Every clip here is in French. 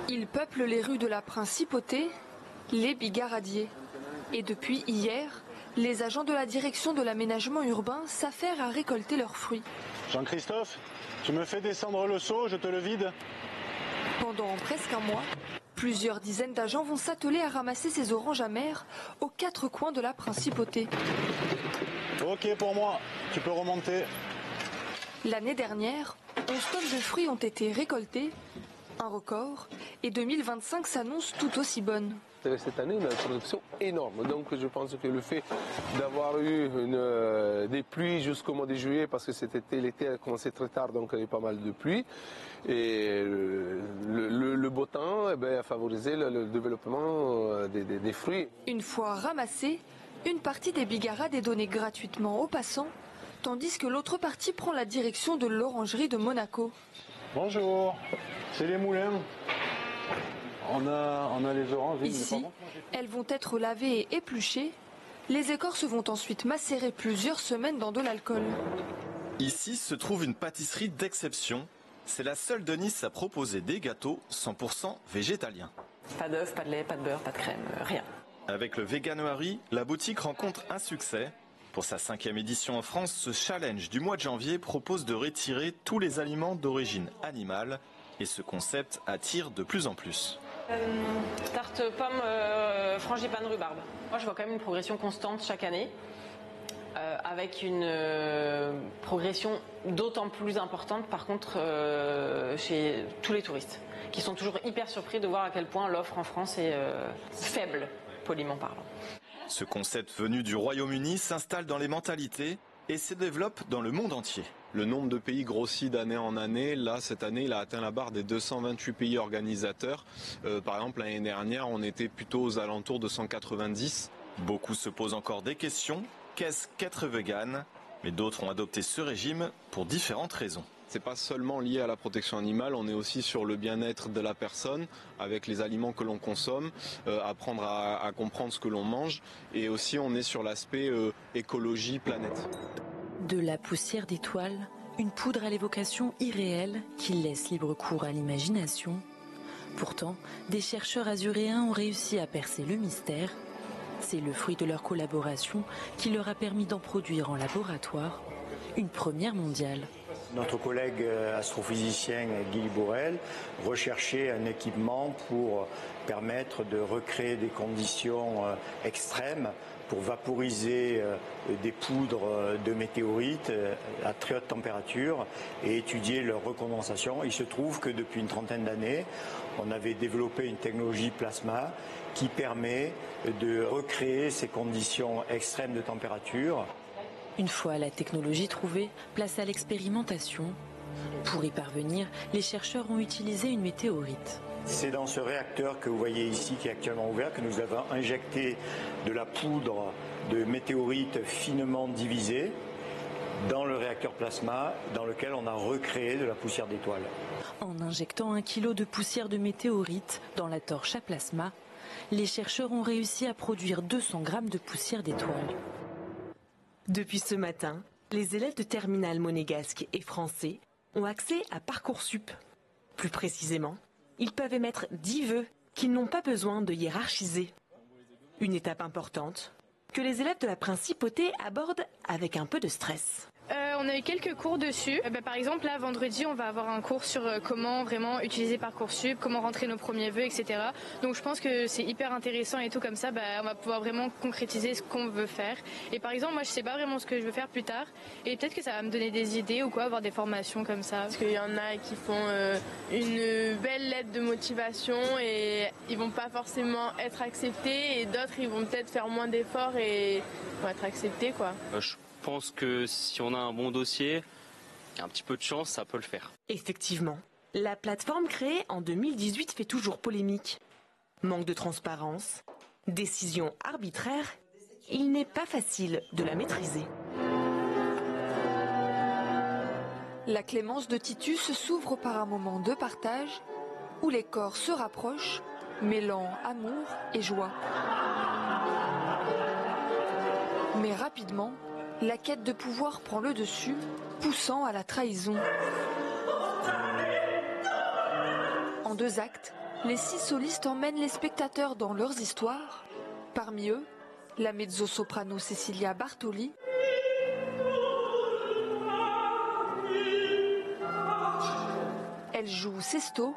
Ils peuplent les rues de la Principauté, les bigaradiers. Et depuis hier, les agents de la direction de l'aménagement urbain s'affairent à récolter leurs fruits. Jean-Christophe, tu me fais descendre le seau, je te le vide. Pendant presque un mois, plusieurs dizaines d'agents vont s'atteler à ramasser ces oranges amères aux quatre coins de la Principauté. Ok pour moi, tu peux remonter. L'année dernière, 11 tonnes de fruits ont été récoltés, un record, et 2025 s'annonce tout aussi bonne. Cette année, on a une production énorme. Donc je pense que le fait d'avoir eu des pluies jusqu'au mois de juillet, parce que l'été a commencé très tard, donc il y a eu pas mal de pluie, et le beau temps a favorisé le développement des fruits. Une fois ramassée, une partie des bigarades est donnée gratuitement aux passants, tandis que l'autre partie prend la direction de l'orangerie de Monaco. Bonjour, c'est les moulins. On a les oranges. Ici, elles vont être lavées et épluchées. Les écorces vont ensuite macérer plusieurs semaines dans de l'alcool. Ici se trouve une pâtisserie d'exception. C'est la seule de Nice à proposer des gâteaux 100% végétaliens. Pas d'œufs, pas de lait, pas de beurre, pas de crème, rien. Avec le Veganoary, la boutique rencontre un succès. Pour sa 5e édition en France, ce challenge du mois de janvier propose de retirer tous les aliments d'origine animale. Et ce concept attire de plus en plus. Tarte pomme, frangipane, rhubarbe. Moi, je vois quand même une progression constante chaque année, avec une progression d'autant plus importante, par contre, chez tous les touristes, qui sont toujours hyper surpris de voir à quel point l'offre en France est faible, poliment parlant. Ce concept venu du Royaume-Uni s'installe dans les mentalités et se développe dans le monde entier. Le nombre de pays grossit d'année en année. Là, cette année, il a atteint la barre des 228 pays organisateurs. Par exemple, l'année dernière, on était plutôt aux alentours de 190. Beaucoup se posent encore des questions. Qu'est-ce qu'être vegan? Mais d'autres ont adopté ce régime pour différentes raisons. C'est pas seulement lié à la protection animale, on est aussi sur le bien-être de la personne, avec les aliments que l'on consomme, apprendre à comprendre ce que l'on mange, et aussi on est sur l'aspect écologie, planète. De la poussière d'étoiles, une poudre à l'évocation irréelle qui laisse libre cours à l'imagination. Pourtant, des chercheurs azuréens ont réussi à percer le mystère. C'est le fruit de leur collaboration qui leur a permis d'en produire en laboratoire une première mondiale. Notre collègue astrophysicien Guy Borel recherchait un équipement pour permettre de recréer des conditions extrêmes pour vaporiser des poudres de météorites à très haute température et étudier leur recondensation. Il se trouve que depuis une trentaine d'années, on avait développé une technologie plasma qui permet de recréer ces conditions extrêmes de température. Une fois la technologie trouvée, place à l'expérimentation. Pour y parvenir, les chercheurs ont utilisé une météorite. C'est dans ce réacteur que vous voyez ici, qui est actuellement ouvert, que nous avons injecté de la poudre de météorite finement divisée dans le réacteur plasma, dans lequel on a recréé de la poussière d'étoiles. En injectant 1 kg de poussière de météorite dans la torche à plasma, les chercheurs ont réussi à produire 200 grammes de poussière d'étoiles. Depuis ce matin, les élèves de terminale monégasque et français ont accès à Parcoursup. Plus précisément, ils peuvent émettre 10 vœux qu'ils n'ont pas besoin de hiérarchiser. Une étape importante que les élèves de la Principauté abordent avec un peu de stress. On a eu quelques cours dessus. Par exemple, là, vendredi, on va avoir un cours sur comment vraiment utiliser Parcoursup, comment rentrer nos premiers vœux, etc. Donc je pense que c'est hyper intéressant et tout comme ça, on va pouvoir vraiment concrétiser ce qu'on veut faire. Et par exemple, moi, je sais pas vraiment ce que je veux faire plus tard. Et peut-être que ça va me donner des idées ou quoi, avoir des formations comme ça. Parce qu'il y en a qui font une belle lettre de motivation et ils vont pas forcément être acceptés. Et d'autres, ils vont peut-être faire moins d'efforts et vont être acceptés, quoi. Je pense que si on a un bon dossier, un petit peu de chance, ça peut le faire. Effectivement, la plateforme créée en 2018 fait toujours polémique. Manque de transparence, décision arbitraire, il n'est pas facile de la maîtriser. La clémence de Titus s'ouvre par un moment de partage où les corps se rapprochent, mêlant amour et joie. Mais rapidement, la quête de pouvoir prend le dessus, poussant à la trahison. En 2 actes, Les 6 solistes emmènent les spectateurs dans leurs histoires. Parmi eux, la mezzo-soprano Cecilia Bartoli, elle joue Sesto,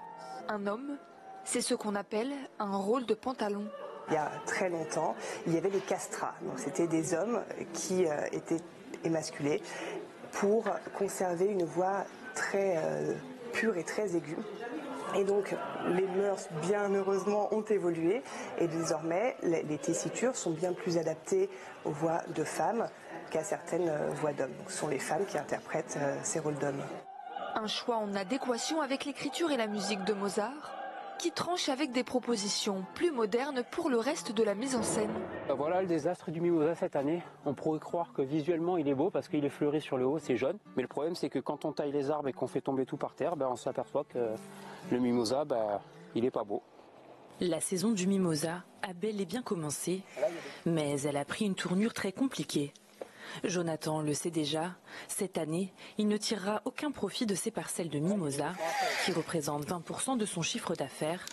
un homme, c'est ce qu'on appelle un rôle de pantalon. Il y a très longtemps, il y avait les castrats, donc c'était des hommes qui étaient émasculés pour conserver une voix très pure et très aiguë. Et donc les mœurs, bien heureusement, ont évolué et désormais les tessitures sont bien plus adaptées aux voix de femmes qu'à certaines voix d'hommes. Ce sont les femmes qui interprètent ces rôles d'hommes. Un choix en adéquation avec l'écriture et la musique de Mozart, qui tranche avec des propositions plus modernes pour le reste de la mise en scène. Voilà le désastre du mimosa cette année. On pourrait croire que visuellement il est beau parce qu'il est fleuri sur le haut, c'est jaune. Mais le problème c'est que quand on taille les arbres et qu'on fait tomber tout par terre, on s'aperçoit que le mimosa, il est pas beau. La saison du mimosa a bel et bien commencé, mais elle a pris une tournure très compliquée. Jonathan le sait déjà, cette année, il ne tirera aucun profit de ses parcelles de mimosa, qui représentent 20% de son chiffre d'affaires.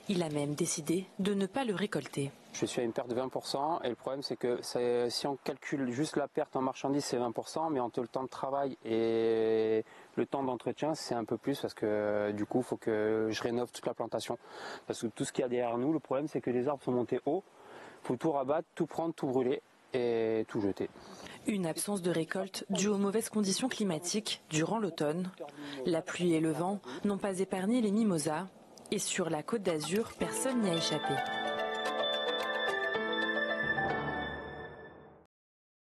Il a même décidé de ne pas le récolter. Je suis à une perte de 20% et le problème c'est que si on calcule juste la perte en marchandises c'est 20%, mais entre le temps de travail et le temps d'entretien c'est un peu plus parce que du coup il faut que je rénove toute la plantation. Parce que tout ce qu'il y a derrière nous, le problème c'est que les arbres sont montés haut, il faut tout rabattre, tout prendre, tout brûler et tout jeter. Une absence de récolte due aux mauvaises conditions climatiques durant l'automne. La pluie et le vent n'ont pas épargné les mimosas et sur la Côte d'Azur, personne n'y a échappé.